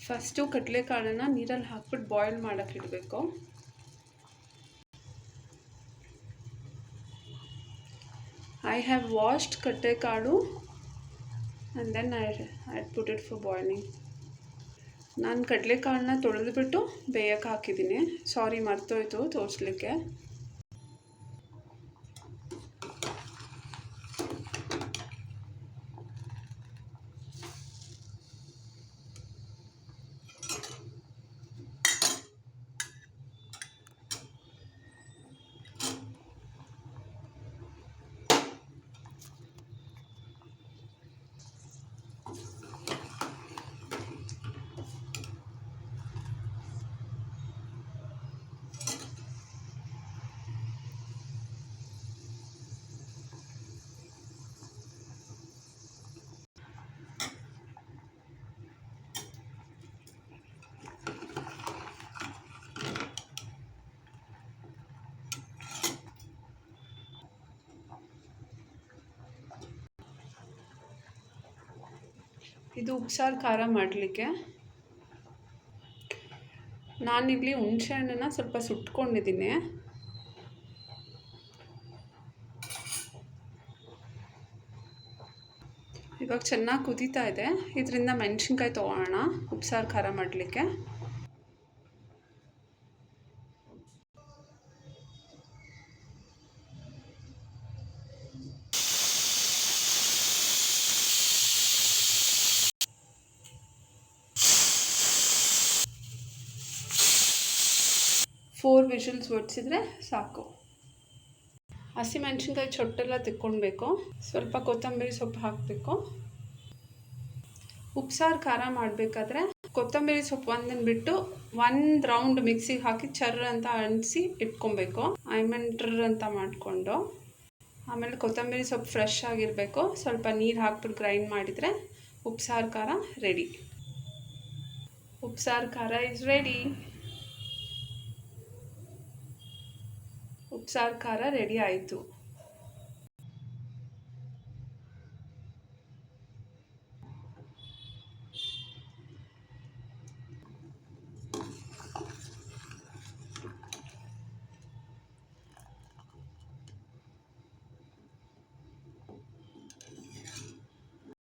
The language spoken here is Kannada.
ಫಸ್ಟು ಕಡಲೆಕಾಳನ್ನು ನೀರಲ್ಲಿ ಹಾಕ್ಬಿಟ್ಟು ಬಾಯ್ಲ್ ಮಾಡೋಕ್ಕೆ ಇಡಬೇಕು. I have washed ಕಡಲೆಕಾಳು and then I put it for boiling. ನಾನು ಕಡಲೆಕಾಳನ್ನ ತೊಳೆದುಬಿಟ್ಟು ಬೇಯಕ್ಕೆ ಹಾಕಿದ್ದೀನಿ. ಸಾರಿ, ಮರ್ತೋಯ್ತು ತೋರಿಸ್ಲಿಕ್ಕೆ. ಇದು ಉಪ್ಸಾರು ಖಾರ ಮಾಡಲಿಕ್ಕೆ ನಾನಿಲ್ಲಿ ಹುಣಸೆ ಹಣ್ಣನ್ನು ಸ್ವಲ್ಪ ಸುಟ್ಕೊಂಡಿದ್ದೀನಿ. ಇವಾಗ ಚೆನ್ನಾಗಿ ಕುದೀತಾ ಇದೆ. ಇದರಿಂದ ಮೆಣಸಿನ್ಕಾಯಿ ತೊಗೊಳ್ಳೋಣ ಉಪ್ಸಾರು ಖಾರ ಮಾಡಲಿಕ್ಕೆ. ಫೋರ್ ವಿಷಲ್ಸ್ ಒಡಿಸಿದ್ರೆ ಸಾಕು. ಹಸಿಮೆಣ್ಸಿನ್ಕಾಯಿ ಚೊಟ್ಟೆಲ್ಲ ತಿಕ್ಕೊಳ್ಬೇಕು. ಸ್ವಲ್ಪ ಕೊತ್ತಂಬರಿ ಸೊಪ್ಪು ಹಾಕಬೇಕು. ಉಪ್ಸಾರು ಖಾರ ಮಾಡಬೇಕಾದ್ರೆ ಕೊತ್ತಂಬರಿ ಸೊಪ್ಪು ಒಂದನ್ನು ಬಿಟ್ಟು ಒಂದು ರೌಂಡ್ ಮಿಕ್ಸಿಗೆ ಹಾಕಿ ಚರ್ರ ಅಂತ ಅಣಿಸಿ ಇಟ್ಕೊಬೇಕು. ಐಮಂಟ್ರ್ ಅಂತ ಮಾಡಿಕೊಂಡು ಆಮೇಲೆ ಕೊತ್ತಂಬರಿ ಸೊಪ್ಪು ಫ್ರೆಶ್ ಆಗಿರಬೇಕು. ಸ್ವಲ್ಪ ನೀರು ಹಾಕ್ಬಿಟ್ಟು ಗ್ರೈಂಡ್ ಮಾಡಿದರೆ ಉಪ್ಸಾರು ಖಾರ ರೆಡಿ. ಉಪ್ಸಾರು ಖಾರ ಇಸ್ ರೆಡಿ. ಉಪ್ಸಾರು ಖಾರ ರೆಡಿ ಆಯಿತು.